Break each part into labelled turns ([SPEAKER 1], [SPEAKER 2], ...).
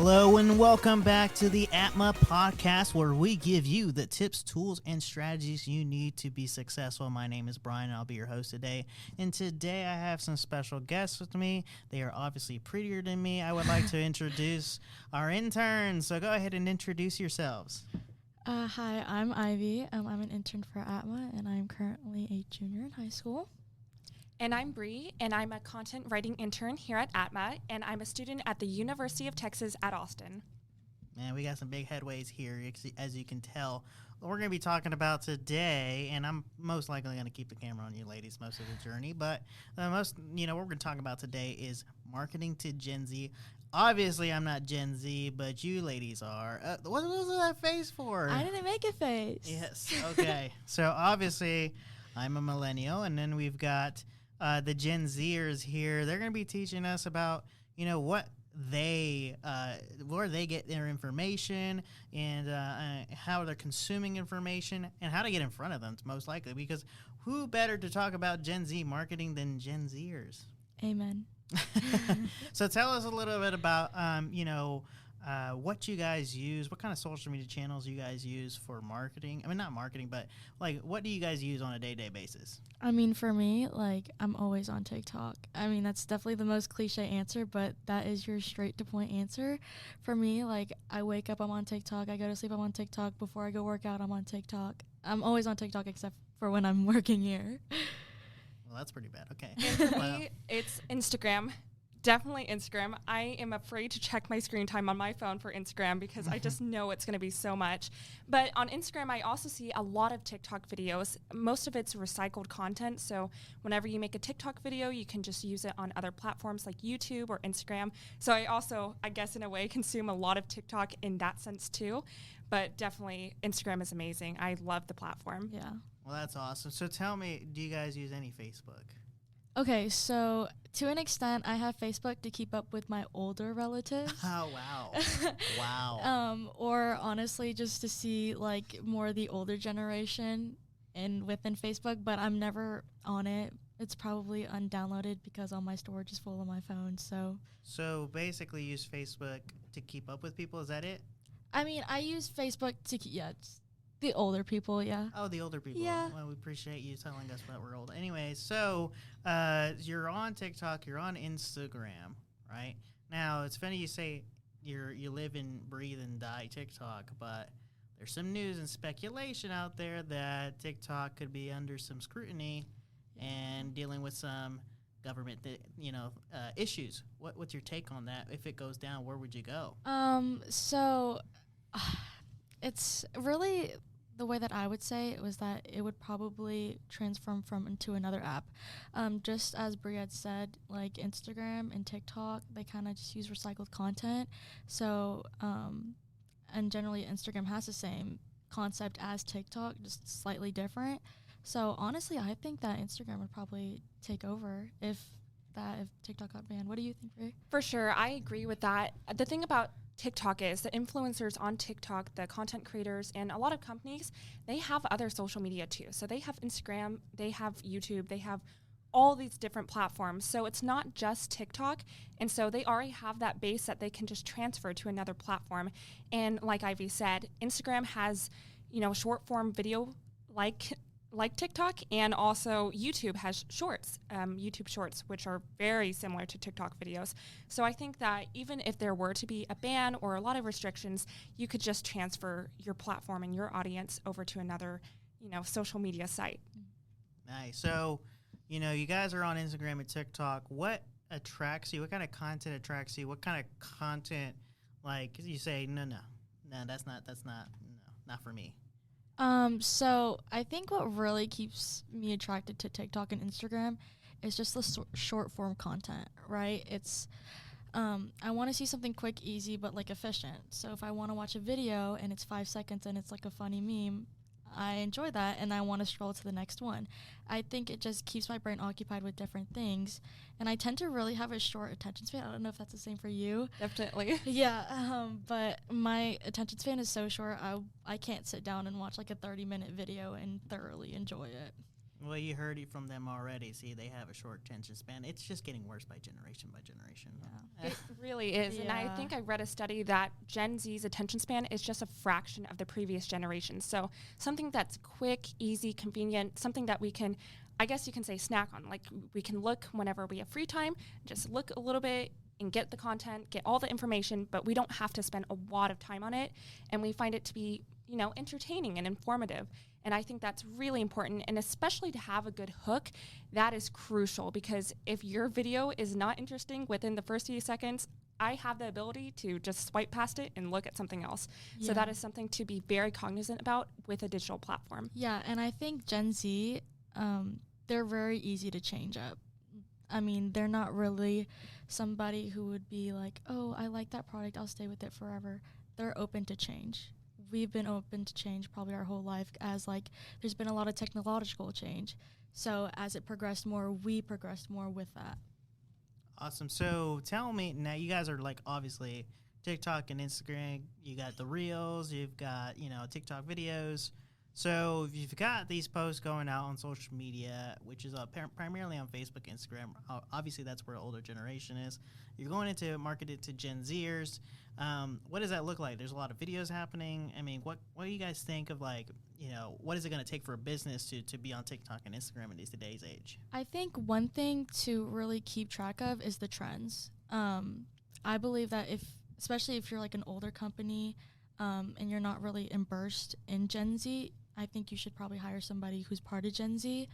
[SPEAKER 1] Hello and welcome back to the ATMA podcast, where we give you the tips, tools, and strategies you need to be successful. My name is Brian, and I'll be your host today. And today I have some special guests with me. They are obviously prettier than me. I would like to introduce our interns. So go ahead and introduce yourselves.
[SPEAKER 2] Hi, I'm Ivy. I'm an intern for ATMA, and I'm currently a junior in high school.
[SPEAKER 3] And I'm Bree, and I'm a content writing intern here at ATMA, and I'm a student at the University of Texas at Austin.
[SPEAKER 1] Man, we got some big headways here, as you can tell. What we're going to be talking about today, and I'm most likely going to keep the camera on you ladies most of the journey, but what we're going to talk about today is marketing to Gen Z. Obviously, I'm not Gen Z, but you ladies are. What was that face for?
[SPEAKER 2] I didn't make a face.
[SPEAKER 1] Yes, okay. So, obviously, I'm a millennial, and then we've got the Gen Zers here. They're going to be teaching us about, where they get their information and how they're consuming information and how to get in front of them, most likely, because who better to talk about Gen Z marketing than Gen Zers?
[SPEAKER 2] Amen.
[SPEAKER 1] So tell us a little bit about, what you guys use, what kind of social media channels you guys use for marketing. I mean, not marketing, but what do you guys use on a day-to-day basis?
[SPEAKER 2] I mean, for me, I'm always on TikTok. I mean, that's definitely the most cliche answer, but that is your straight-to-point answer. For me, I wake up, I'm on TikTok. I go to sleep, I'm on TikTok. Before I go work out, I'm on TikTok. I'm always on TikTok except for when I'm working here.
[SPEAKER 1] Well, that's pretty bad. Okay.
[SPEAKER 3] And for me, it's Instagram. Definitely Instagram. I am afraid to check my screen time on my phone for Instagram because I just know it's going to be so much. But on Instagram, I also see a lot of TikTok videos. Most of it's recycled content. So whenever you make a TikTok video, you can just use it on other platforms like YouTube or Instagram. So I also, I guess in a way, consume a lot of TikTok in that sense too. But definitely Instagram is amazing. I love the platform.
[SPEAKER 2] Yeah.
[SPEAKER 1] Well, that's awesome. So tell me, do you guys use any Facebook?
[SPEAKER 2] Okay, so to an extent, I have Facebook to keep up with my older relatives.
[SPEAKER 1] Oh, wow. Wow.
[SPEAKER 2] Or honestly, just to see more of the older generation within Facebook, but I'm never on it. It's probably undownloaded because all my storage is full on my phone.
[SPEAKER 1] So basically, use Facebook to keep up with people. Is that it?
[SPEAKER 2] I mean, I use Facebook to it's the older people, yeah.
[SPEAKER 1] Oh, the older people.
[SPEAKER 2] Yeah.
[SPEAKER 1] Well, we appreciate you telling us that we're old. Anyway, so you're on TikTok, you're on Instagram, right? Now, it's funny you say you live and breathe and die TikTok, but there's some news and speculation out there that TikTok could be under some scrutiny and dealing with some government issues. What's your take on that? If it goes down, where would you go?
[SPEAKER 2] So it's really the way that I would say it was that it would probably transform into another app. Just as Bri had said, Instagram and TikTok, they kind of just use recycled content. So, and generally Instagram has the same concept as TikTok, just slightly different. So honestly, I think that Instagram would probably take over if TikTok got banned. What do you think, Bri?
[SPEAKER 3] For sure. I agree with that. The thing about TikTok is the influencers on TikTok, the content creators, and a lot of companies, they have other social media too. So they have Instagram, they have YouTube, they have all these different platforms. So it's not just TikTok. And so they already have that base that they can just transfer to another platform. And like Ivy said, Instagram has, short form video like TikTok, and also YouTube has shorts, YouTube shorts, which are very similar to TikTok videos. So I think that even if there were to be a ban or a lot of restrictions, you could just transfer your platform and your audience over to another, social media site.
[SPEAKER 1] Nice. So, you guys are on Instagram and TikTok. What attracts you? What kind of content attracts you? What kind of content, you say, no, that's not for me.
[SPEAKER 2] So I think what really keeps me attracted to TikTok and Instagram is just the short form content, right? It's, I want to see something quick, easy, but efficient. So if I want to watch a video and it's 5 seconds and it's a funny meme, I enjoy that and I want to scroll to the next one. I think it just keeps my brain occupied with different things, and I tend to really have a short attention span. I don't know if that's the same for you.
[SPEAKER 3] Definitely.
[SPEAKER 2] Yeah, but my attention span is so short, I can't sit down and watch a 30-minute video and thoroughly enjoy it.
[SPEAKER 1] Well, you heard it from them already. See, they have a short attention span. It's just getting worse by generation by generation.
[SPEAKER 2] Yeah.
[SPEAKER 3] It really is. And I think I read a study that Gen Z's attention span is just a fraction of the previous generation. So something that's quick, easy, convenient, something that we can, I guess you can say, snack on. Like we can look whenever we have free time, just look a little bit and get the content, get all the information, but we don't have to spend a lot of time on it. And we find it to be, entertaining and informative. And I think that's really important. And especially to have a good hook, that is crucial, because if your video is not interesting within the first few seconds, I have the ability to just swipe past it and look at something else. Yeah. So that is something to be very cognizant about with a digital platform.
[SPEAKER 2] Yeah, and I think Gen Z, they're very easy to change up. I mean, they're not really somebody who would be like, oh, I like that product, I'll stay with it forever. They're open to change. We've been open to change probably our whole life, as there's been a lot of technological change. So as it progressed more, we progressed more with that.
[SPEAKER 1] Awesome. So tell me, now you guys are obviously TikTok and Instagram. You got the Reels, you've got, TikTok videos. So if you've got these posts going out on social media, which is primarily on Facebook, Instagram, obviously that's where the older generation is. You're going into market it to Gen Zers. What does that look like? There's a lot of videos happening. I mean, what do you guys think of what is it going to take for a business to be on TikTok and Instagram in today's age?
[SPEAKER 2] I think one thing to really keep track of is the trends. I believe that especially if you're an older company and you're not really immersed in Gen Z, I think you should probably hire somebody who's part of Gen Z.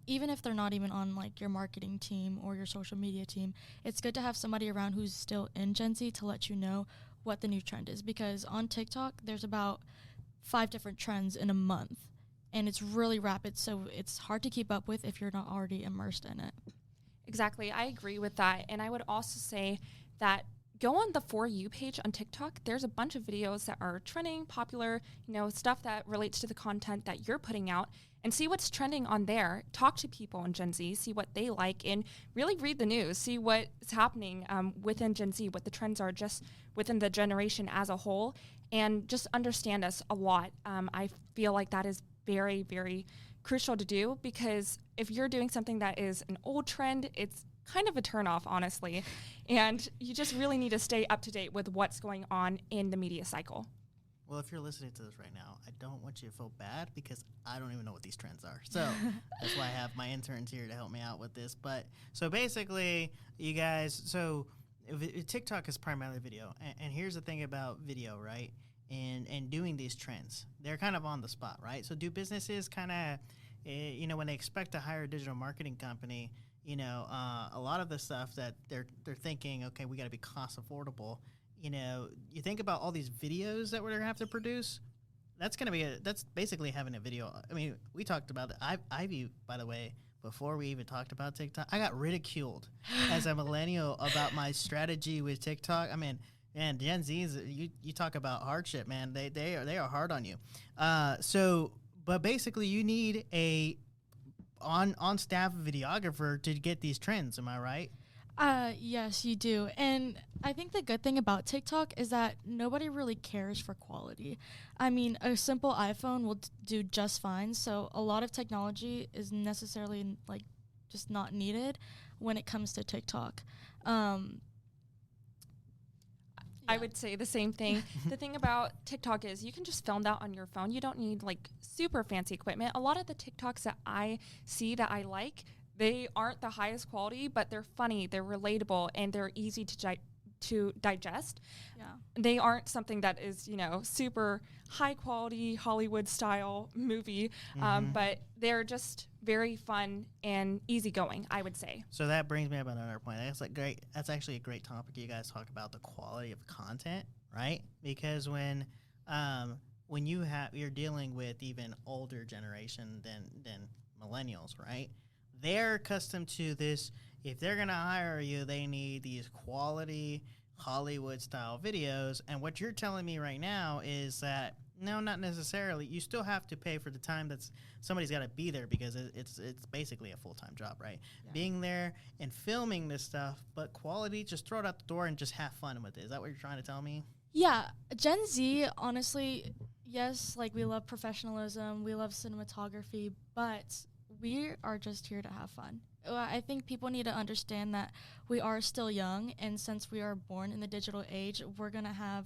[SPEAKER 2] Even if they're not even on your marketing team or your social media team, it's good to have somebody around who's still in Gen Z to let you know what the new trend is. Because on TikTok, there's about 5 different trends in a month, and it's really rapid, so it's hard to keep up with if you're not already immersed in it.
[SPEAKER 3] Exactly. I agree with that. And I would also say that go on the For You page on TikTok. There's a bunch of videos that are trending, popular, stuff that relates to the content that you're putting out, and see what's trending on there. Talk to people in Gen Z, see what they like, and really read the news, see what's happening within Gen Z, what the trends are just within the generation as a whole, and just understand us a lot. I feel like that is very, very crucial to do, because if you're doing something that is an old trend, it's kind of a turnoff, honestly. And you just really need to stay up to date with what's going on in the media cycle.
[SPEAKER 1] Well, if you're listening to this right now, I don't want you to feel bad, because I don't even know what these trends are. So that's why I have my interns here to help me out with this. But so basically, you guys, TikTok is primarily video. And here's the thing about video, right? And doing these trends, they're kind of on the spot, right? So do businesses kind of, when they expect to hire a digital marketing company, a lot of the stuff that they're thinking, okay, we got to be cost affordable. You think about all these videos that we're going to have to produce. That's basically having a video. I mean, we talked about that. Ivy, by the way, before we even talked about TikTok, I got ridiculed as a millennial about my strategy with TikTok. I mean, man, Gen Zs, you talk about hardship, man. They are hard on you. But basically, you need a on staff videographer to get these trends. Am I right?
[SPEAKER 2] Yes, you do. And I think the good thing about TikTok is that nobody really cares for quality. I mean, a simple iPhone will do just fine. So a lot of technology is necessarily just not needed when it comes to TikTok.
[SPEAKER 3] I would say the same thing. The thing about TikTok is you can just film that on your phone. You don't need super fancy equipment. A lot of the TikToks that I see that I like, they aren't the highest quality, but they're funny, they're relatable, and they're easy to digest.
[SPEAKER 2] Yeah.
[SPEAKER 3] They aren't something that is, super high quality Hollywood style movie, but they're just very fun and easygoing, I would say.
[SPEAKER 1] So that brings me up another point. That's actually a great topic. You guys talk about the quality of content, right? Because when you're dealing with even older generation than millennials, right? They're accustomed to this. If they're going to hire you, they need these quality Hollywood-style videos. And what you're telling me right now is that, no, not necessarily. You still have to pay for the time that's somebody's got to be there, because it's basically a full-time job, right? Yeah. Being there and filming this stuff, but quality, just throw it out the door and just have fun with it. Is that what you're trying to tell me?
[SPEAKER 2] Yeah. Gen Z, honestly, yes, we love professionalism, we love cinematography, but we are just here to have fun. I think people need to understand that we are still young, and since we are born in the digital age, we're gonna have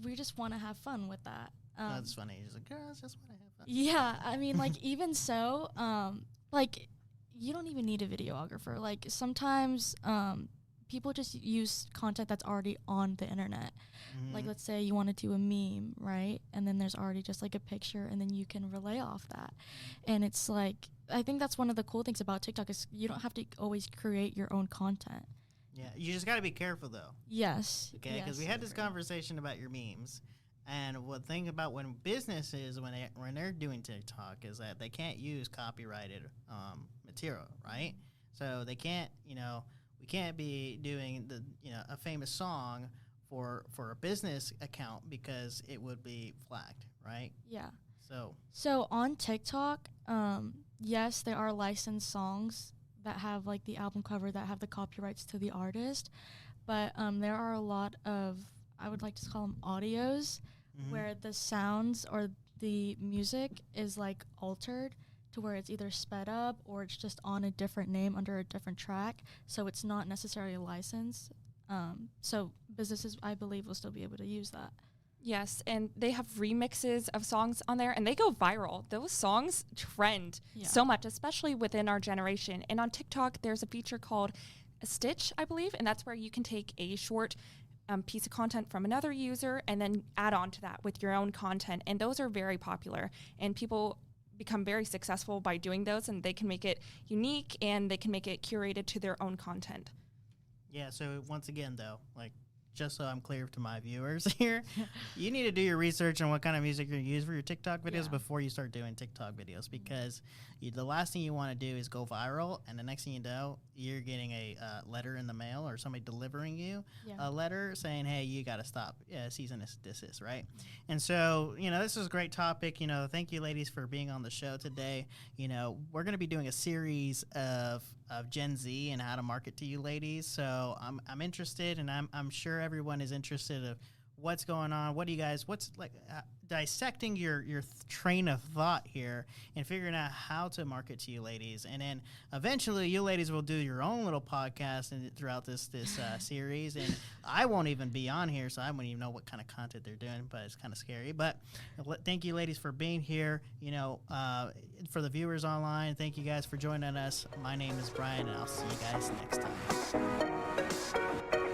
[SPEAKER 2] we just want to have fun with that.
[SPEAKER 1] That's funny. He's like, girls just want to have fun.
[SPEAKER 2] Yeah, I mean, like, even so, like, you don't even need a videographer. Like, sometimes people just use content that's already on the internet.
[SPEAKER 1] Mm-hmm.
[SPEAKER 2] Like, let's say you want to do a meme, right? And then there's already just, like, a picture, and then you can relay off that. And it's, like, I think that's one of the cool things about TikTok is you don't have to always create your own content.
[SPEAKER 1] Yeah, you just got to be careful, though.
[SPEAKER 2] Yes.
[SPEAKER 1] Okay, because we had this conversation about your memes. And one thing about when businesses, when they're doing TikTok, is that they can't use copyrighted material, right? So they can't, we can't be doing a famous song for a business account because it would be flagged, right?
[SPEAKER 2] Yeah.
[SPEAKER 1] So
[SPEAKER 2] on TikTok, yes, there are licensed songs that have like the album cover that have the copyrights to the artist, but there are a lot of, I would like to call them audios, where the sounds or the music is like altered to where it's either sped up or it's just on a different name under a different track, so it's not necessarily licensed. So businesses, I believe, will still be able to use that.
[SPEAKER 3] Yes, and they have remixes of songs on there, and they go viral. Those songs trend so much, especially within our generation. And on TikTok, there's a feature called a Stitch, I believe, and that's where you can take a short piece of content from another user and then add on to that with your own content. And those are very popular, and people become very successful by doing those, and they can make it unique and they can make it curated to their own content.
[SPEAKER 1] Yeah, so once again, though, like, just so I'm clear to my viewers here, you need to do your research on what kind of music you're going to use for your TikTok videos before you start doing TikTok videos, because the last thing you want to do is go viral, and the next thing you know, you're getting a letter in the mail or somebody delivering you a letter saying, hey, you got to stop cease and desist, right? And so, this is a great topic. Thank you, ladies, for being on the show today. We're going to be doing a series of Gen Z and how to market to you ladies. So I'm interested, and I'm sure everyone is interested of what's going on. What do you guys, what's like dissecting your train of thought here and figuring out how to market to you ladies. And then eventually you ladies will do your own little podcast throughout this series. And I won't even be on here, so I won't even know what kind of content they're doing, but it's kind of scary. But thank you, ladies, for being here. For the viewers online, thank you guys for joining us. My name is Brian, and I'll see you guys next time.